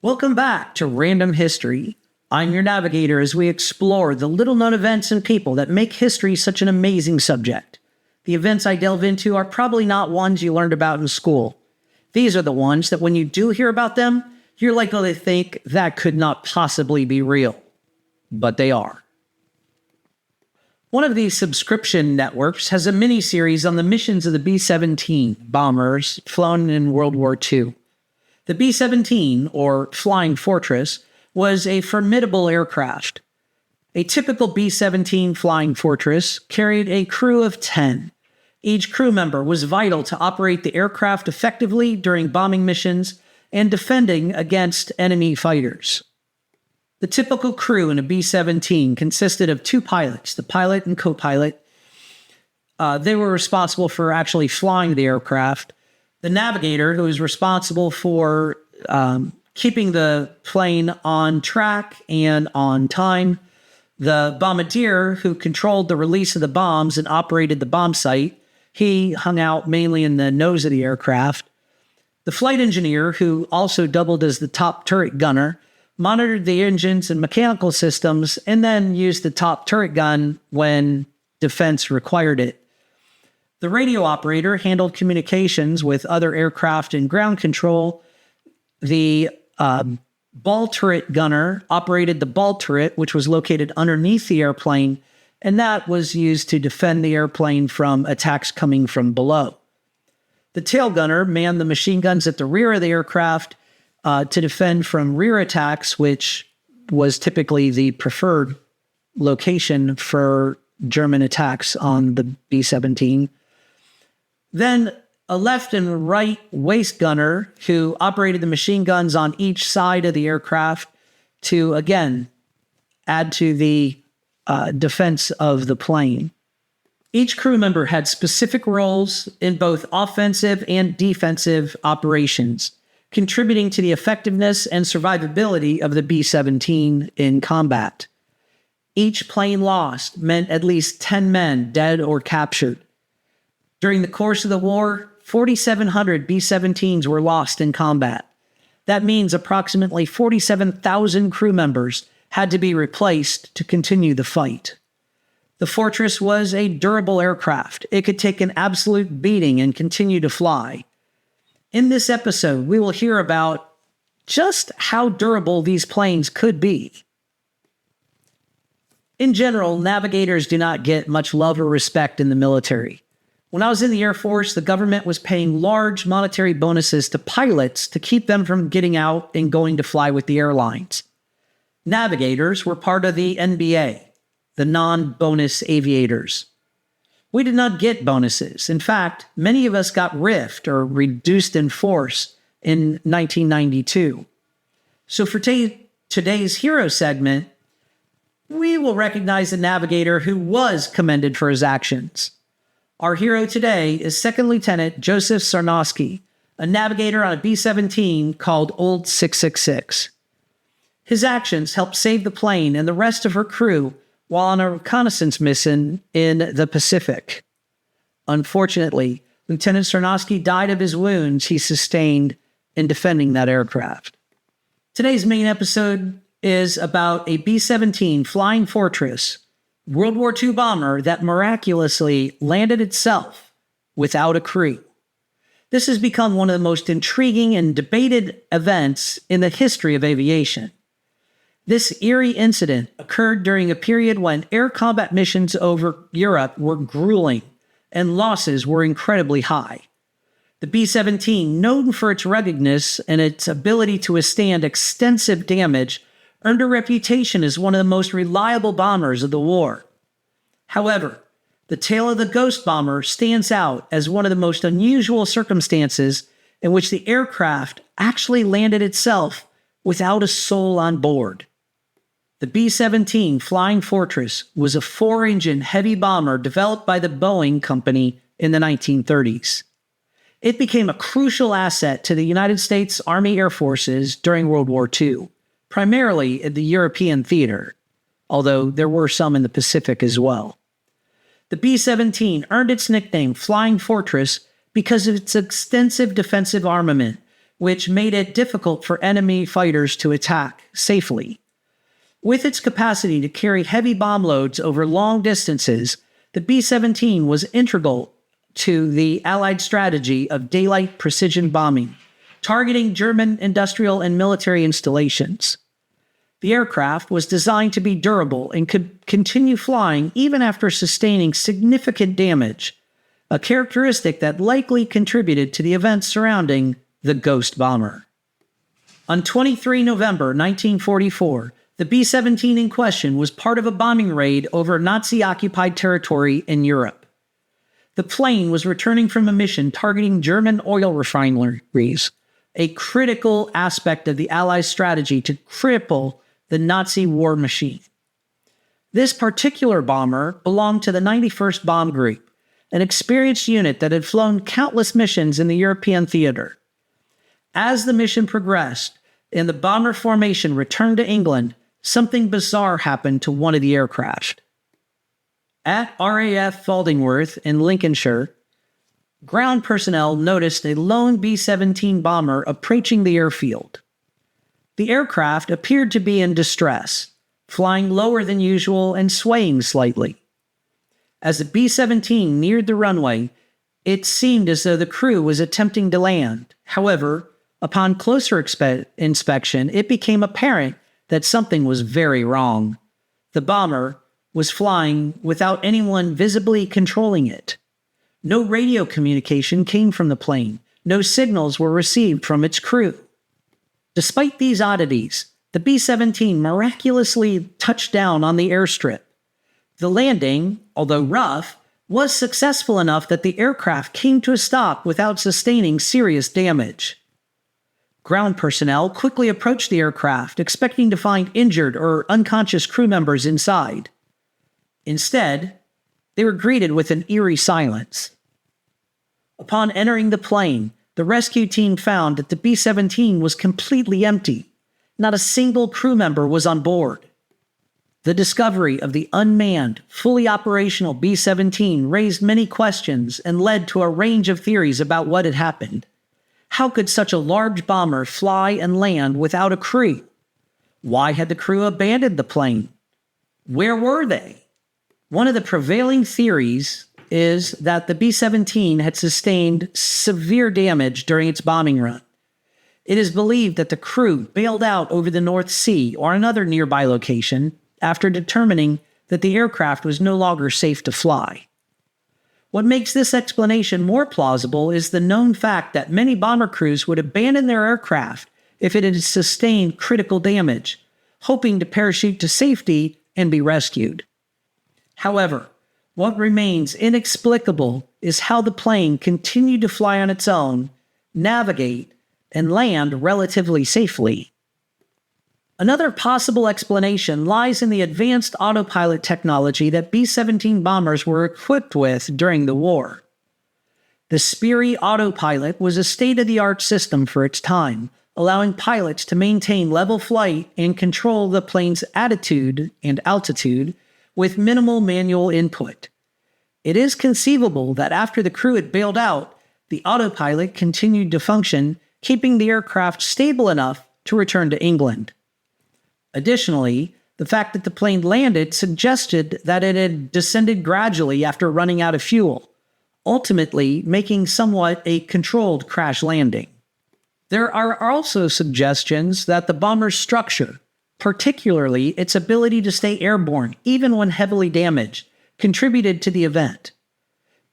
Welcome back to Random History. I'm your navigator as we explore the little-known events and people that make history such an amazing subject. The events I delve into are probably not ones you learned about in school. These are the ones that when you do hear about them, you're likely to think that could not possibly be real. But they are. One of these subscription networks has a mini-series on the missions of the B-17 bombers flown in World War II. The B-17, or Flying Fortress, was a formidable aircraft. A typical B-17 Flying Fortress carried a crew of 10. Each crew member was vital to operate the aircraft effectively during bombing missions and defending against enemy fighters. The typical crew in a B-17 consisted of two pilots, the pilot and co-pilot. They were responsible for actually flying the aircraft. The navigator, who was responsible for keeping the plane on track and on time. The bombardier, who controlled the release of the bombs and operated the bomb site. He hung out mainly in the nose of the aircraft. The flight engineer, who also doubled as the top turret gunner, monitored the engines and mechanical systems, and then used the top turret gun when defense required it. The radio operator handled communications with other aircraft and ground control. The ball turret gunner operated the ball turret, which was located underneath the airplane, and that was used to defend the airplane from attacks coming from below. The tail gunner manned the machine guns at the rear of the aircraft to defend from rear attacks, which was typically the preferred location for German attacks on the B-17. Then a left and right waist gunner who operated the machine guns on each side of the aircraft to, again, add to the defense of the plane. Each crew member had specific roles in both offensive and defensive operations, contributing to the effectiveness and survivability of the B-17 in combat. Each plane lost meant at least 10 men dead or captured. During the course of the war, 4,700 B-17s were lost in combat. That means approximately 47,000 crew members had to be replaced to continue the fight. The Fortress was a durable aircraft. It could take an absolute beating and continue to fly. In this episode, we will hear about just how durable these planes could be. In general, navigators do not get much love or respect in the military. When I was in the Air Force, the government was paying large monetary bonuses to pilots to keep them from getting out and going to fly with the airlines. Navigators were part of the NBA, the non-bonus aviators. We did not get bonuses. In fact, many of us got riffed or reduced in force in 1992. So for today's hero segment, we will recognize the navigator who was commended for his actions. Our hero today is Second Lieutenant Joseph Sarnosky, a navigator on a B-17 called Old 666. His actions helped save the plane and the rest of her crew while on a reconnaissance mission in the Pacific. Unfortunately, Lieutenant Sarnosky died of his wounds he sustained in defending that aircraft. Today's main episode is about a B-17 Flying Fortress, World War II bomber that miraculously landed itself without a crew. This has become one of the most intriguing and debated events in the history of aviation. This eerie incident occurred during a period when air combat missions over Europe were grueling and losses were incredibly high. The B-17, known for its ruggedness and its ability to withstand extensive damage, earned a reputation as one of the most reliable bombers of the war. However, the tale of the ghost bomber stands out as one of the most unusual circumstances in which the aircraft actually landed itself without a soul on board. The B-17 Flying Fortress was a 4-engine heavy bomber developed by the Boeing company in the 1930s. It became a crucial asset to the United States Army Air Forces during World War II, primarily in the European theater, although there were some in the Pacific as well. The B-17 earned its nickname Flying Fortress because of its extensive defensive armament, which made it difficult for enemy fighters to attack safely. With its capacity to carry heavy bomb loads over long distances, the B-17 was integral to the Allied strategy of daylight precision bombing, targeting German industrial and military installations. The aircraft was designed to be durable and could continue flying even after sustaining significant damage, a characteristic that likely contributed to the events surrounding the Ghost Bomber. On 23 November 1944, the B-17 in question was part of a bombing raid over Nazi-occupied territory in Europe. The plane was returning from a mission targeting German oil refineries, a critical aspect of the Allies' strategy to cripple the Nazi war machine. This particular bomber belonged to the 91st Bomb Group, an experienced unit that had flown countless missions in the European theater. As the mission progressed and the bomber formation returned to England, something bizarre happened to one of the aircraft. At RAF Faldingworth in Lincolnshire, ground personnel noticed a lone B-17 bomber approaching the airfield. The aircraft appeared to be in distress, flying lower than usual and swaying slightly. As the B-17 neared the runway, it seemed as though the crew was attempting to land. However, upon closer inspection, it became apparent that something was very wrong. The bomber was flying without anyone visibly controlling it. No radio communication came from the plane. No signals were received from its crew. Despite these oddities, the B-17 miraculously touched down on the airstrip. The landing, although rough, was successful enough that the aircraft came to a stop without sustaining serious damage. Ground personnel quickly approached the aircraft, expecting to find injured or unconscious crew members inside. Instead, they were greeted with an eerie silence. Upon entering the plane, the rescue team found that the B-17 was completely empty. Not a single crew member was on board. The discovery of the unmanned, fully operational B-17 raised many questions and led to a range of theories about what had happened. How could such a large bomber fly and land without a crew? Why had the crew abandoned the plane? Where were they? One of the prevailing theories is that the B-17 had sustained severe damage during its bombing run. It is believed that the crew bailed out over the North Sea or another nearby location after determining that the aircraft was no longer safe to fly. What makes this explanation more plausible is the known fact that many bomber crews would abandon their aircraft if it had sustained critical damage, hoping to parachute to safety and be rescued. However, what remains inexplicable is how the plane continued to fly on its own, navigate, and land relatively safely. Another possible explanation lies in the advanced autopilot technology that B-17 bombers were equipped with during the war. The Sperry autopilot was a state-of-the-art system for its time, allowing pilots to maintain level flight and control the plane's attitude and altitude with minimal manual input. It is conceivable that after the crew had bailed out, the autopilot continued to function, keeping the aircraft stable enough to return to England. Additionally, the fact that the plane landed suggested that it had descended gradually after running out of fuel, ultimately making somewhat a controlled crash landing. There are also suggestions that the bomber's structure, particularly its ability to stay airborne even when heavily damaged, contributed to the event.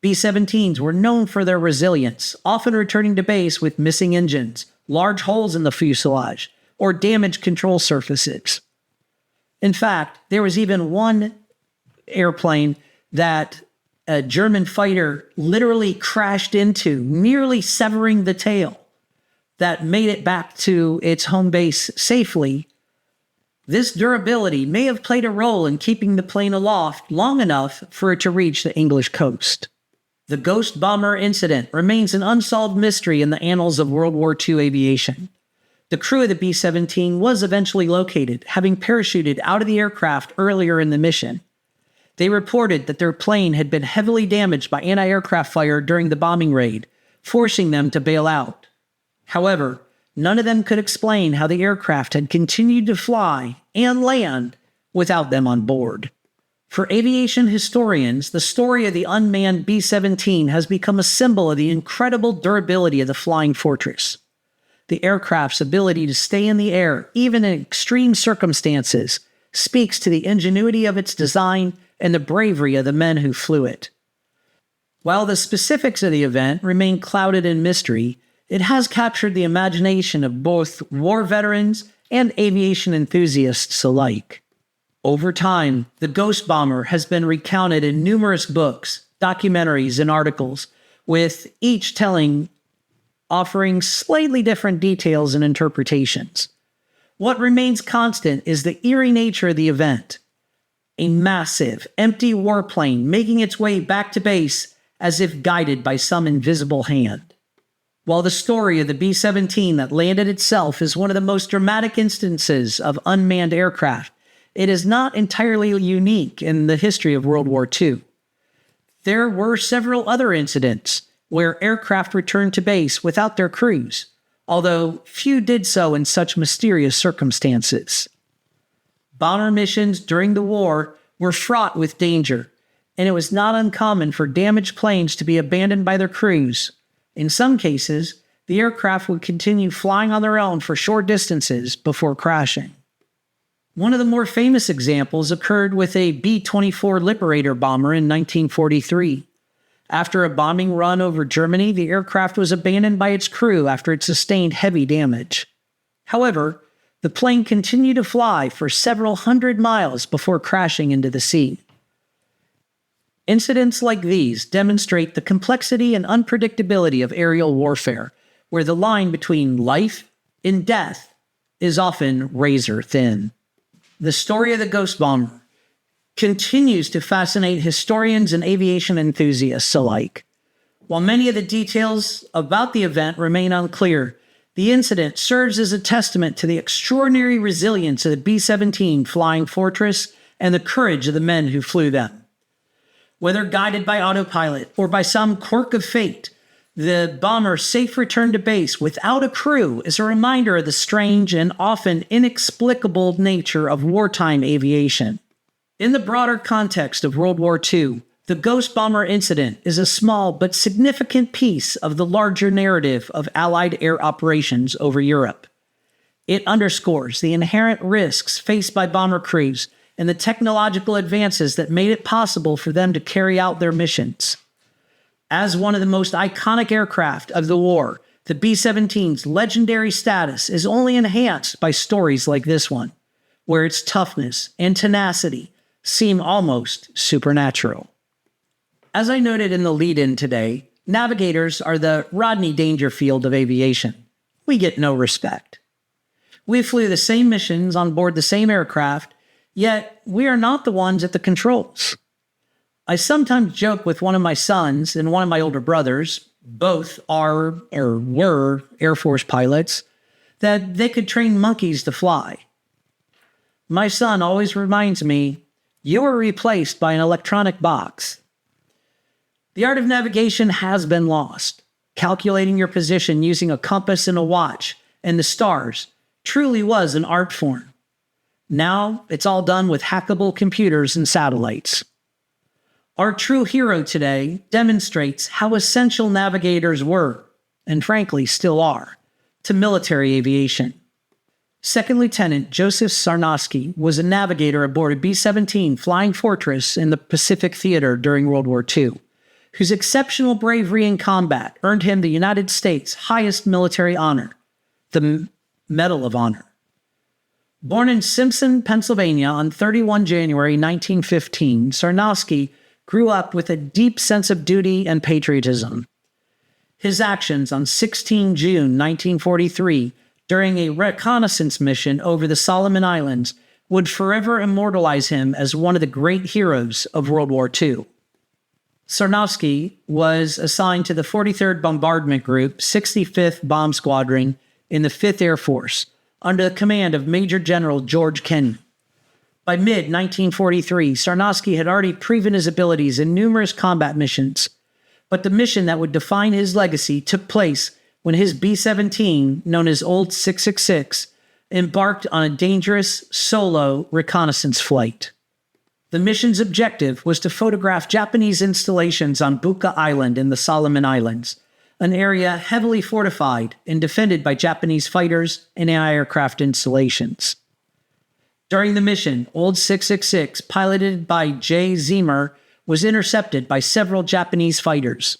B-17s were known for their resilience, often returning to base with missing engines, large holes in the fuselage, or damaged control surfaces. In fact, there was even one airplane that a German fighter literally crashed into, nearly severing the tail, that made it back to its home base safely. This durability may have played a role in keeping the plane aloft long enough for it to reach the English coast. The Ghost Bomber incident remains an unsolved mystery in the annals of World War II aviation. The crew of the B-17 was eventually located, having parachuted out of the aircraft earlier in the mission. They reported that their plane had been heavily damaged by anti-aircraft fire during the bombing raid, forcing them to bail out. However, None of them could explain how the aircraft had continued to fly and land without them on board. For aviation historians, the story of the unmanned B-17 has become a symbol of the incredible durability of the Flying Fortress. The aircraft's ability to stay in the air, even in extreme circumstances, speaks to the ingenuity of its design and the bravery of the men who flew it. While the specifics of the event remain clouded in mystery, it has captured the imagination of both war veterans and aviation enthusiasts alike. Over time, the Ghost Bomber has been recounted in numerous books, documentaries, and articles, with each offering slightly different details and interpretations. What remains constant is the eerie nature of the event. A massive, empty warplane making its way back to base as if guided by some invisible hand. While the story of the B-17 that landed itself is one of the most dramatic instances of unmanned aircraft, it is not entirely unique in the history of World War II. There were several other incidents where aircraft returned to base without their crews, although few did so in such mysterious circumstances. Bomber missions during the war were fraught with danger, and it was not uncommon for damaged planes to be abandoned by their crews. In some cases, the aircraft would continue flying on their own for short distances before crashing. One of the more famous examples occurred with a B-24 Liberator bomber in 1943. After a bombing run over Germany, the aircraft was abandoned by its crew after it sustained heavy damage. However, the plane continued to fly for several hundred miles before crashing into the sea. Incidents like these demonstrate the complexity and unpredictability of aerial warfare, where the line between life and death is often razor thin. The story of the Ghost Bomber continues to fascinate historians and aviation enthusiasts alike. While many of the details about the event remain unclear, the incident serves as a testament to the extraordinary resilience of the B-17 Flying Fortress and the courage of the men who flew them. Whether guided by autopilot or by some quirk of fate, the bomber's safe return to base without a crew is a reminder of the strange and often inexplicable nature of wartime aviation. In the broader context of World War II, the Ghost Bomber incident is a small but significant piece of the larger narrative of Allied air operations over Europe. It underscores the inherent risks faced by bomber crews and the technological advances that made it possible for them to carry out their missions. As one of the most iconic aircraft of the war, the B-17's legendary status is only enhanced by stories like this one, where its toughness and tenacity seem almost supernatural. As I noted in the lead-in today, navigators are the Rodney Dangerfield of aviation. We get no respect. We flew the same missions on board the same aircraft, yet we are not the ones at the controls. I sometimes joke with one of my sons and one of my older brothers, both are or were Air Force pilots, that they could train monkeys to fly. My son always reminds me, "You were replaced by an electronic box." The art of navigation has been lost. Calculating your position using a compass and a watch and the stars truly was an art form. Now it's all done with hackable computers and satellites. Our true hero today demonstrates how essential navigators were, and frankly still are, to military aviation. Second Lieutenant Joseph Sarnosky was a navigator aboard a B-17 Flying Fortress in the Pacific Theater during World War II, whose exceptional bravery in combat earned him the United States' highest military honor, the Medal of Honor. Born in Simpson, Pennsylvania on 31 January 1915, Sarnosky grew up with a deep sense of duty and patriotism. His actions on 16 June 1943 during a reconnaissance mission over the Solomon Islands would forever immortalize him as one of the great heroes of World War II. Sarnosky was assigned to the 43rd Bombardment Group, 65th Bomb Squadron in the 5th Air Force, under the command of Major General George Kenyon. By mid-1943, Sarnosky had already proven his abilities in numerous combat missions, but the mission that would define his legacy took place when his B-17, known as Old 666, embarked on a dangerous solo reconnaissance flight. The mission's objective was to photograph Japanese installations on Buka Island in the Solomon Islands, an area heavily fortified and defended by Japanese fighters and anti-aircraft installations. During the mission, Old 666, piloted by J. Zemer, was intercepted by several Japanese fighters.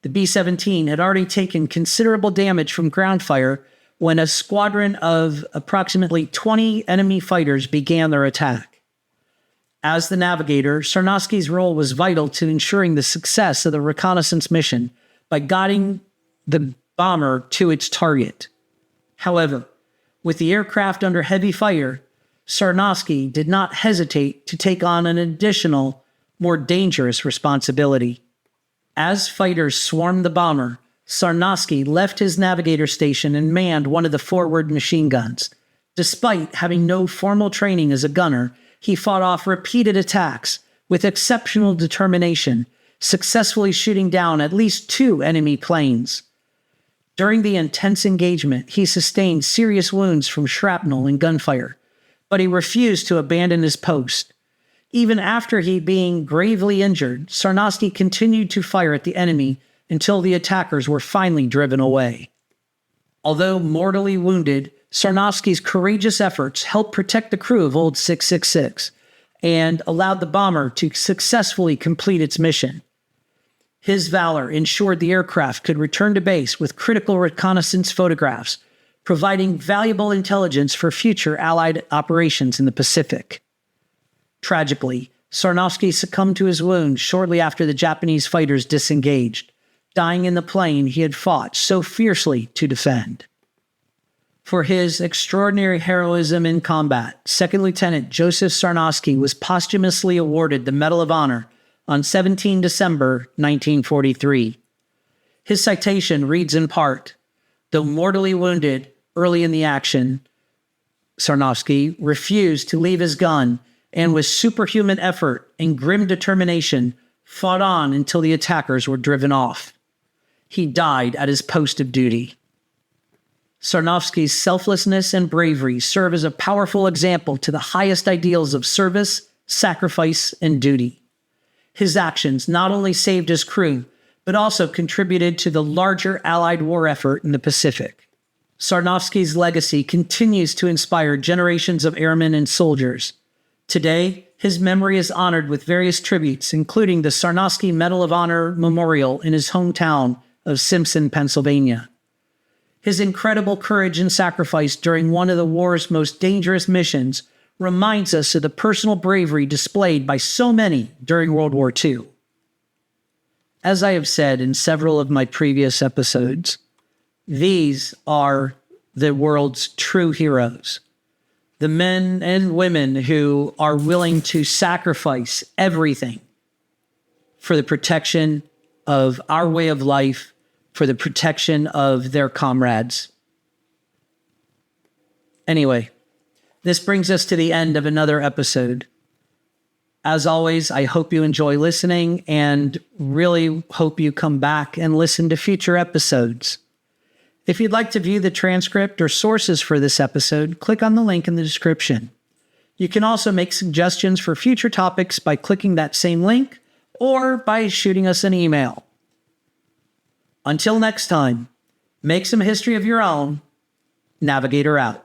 The B-17 had already taken considerable damage from ground fire when a squadron of approximately 20 enemy fighters began their attack. As the navigator, Sarnosky's role was vital to ensuring the success of the reconnaissance mission by guiding the bomber to its target. However, with the aircraft under heavy fire, Sarnosky did not hesitate to take on an additional, more dangerous responsibility. As fighters swarmed the bomber, Sarnosky left his navigator station and manned one of the forward machine guns. Despite having no formal training as a gunner, he fought off repeated attacks with exceptional determination, successfully shooting down at least 2 enemy planes. During the intense engagement, he sustained serious wounds from shrapnel and gunfire, but he refused to abandon his post. Even after he being gravely injured, Sarnosky continued to fire at the enemy until the attackers were finally driven away. Although mortally wounded, Sarnosky's courageous efforts helped protect the crew of Old 666 and allowed the bomber to successfully complete its mission. His valor ensured the aircraft could return to base with critical reconnaissance photographs, providing valuable intelligence for future Allied operations in the Pacific. Tragically, Sarnosky succumbed to his wounds shortly after the Japanese fighters disengaged, dying in the plane he had fought so fiercely to defend. For his extraordinary heroism in combat, Second Lieutenant Joseph Sarnosky was posthumously awarded the Medal of Honor on 17 December 1943. His citation reads in part, "Though mortally wounded early in the action, Sarnosky refused to leave his gun and with superhuman effort and grim determination fought on until the attackers were driven off. He died at his post of duty." Sarnosky's selflessness and bravery serve as a powerful example to the highest ideals of service, sacrifice, and duty. His actions not only saved his crew, but also contributed to the larger Allied war effort in the Pacific. Sarnosky's legacy continues to inspire generations of airmen and soldiers. Today, his memory is honored with various tributes, including the Sarnosky Medal of Honor Memorial in his hometown of Simpson, Pennsylvania. His incredible courage and sacrifice during one of the war's most dangerous missions reminds us of the personal bravery displayed by so many during World War II. As I have said in several of my previous episodes, these are the world's true heroes. The men and women who are willing to sacrifice everything for the protection of our way of life, for the protection of their comrades. Anyway, this brings us to the end of another episode. As always, I hope you enjoy listening and really hope you come back and listen to future episodes. If you'd like to view the transcript or sources for this episode, click on the link in the description. You can also make suggestions for future topics by clicking that same link or by shooting us an email. Until next time, make some history of your own. Navigator out.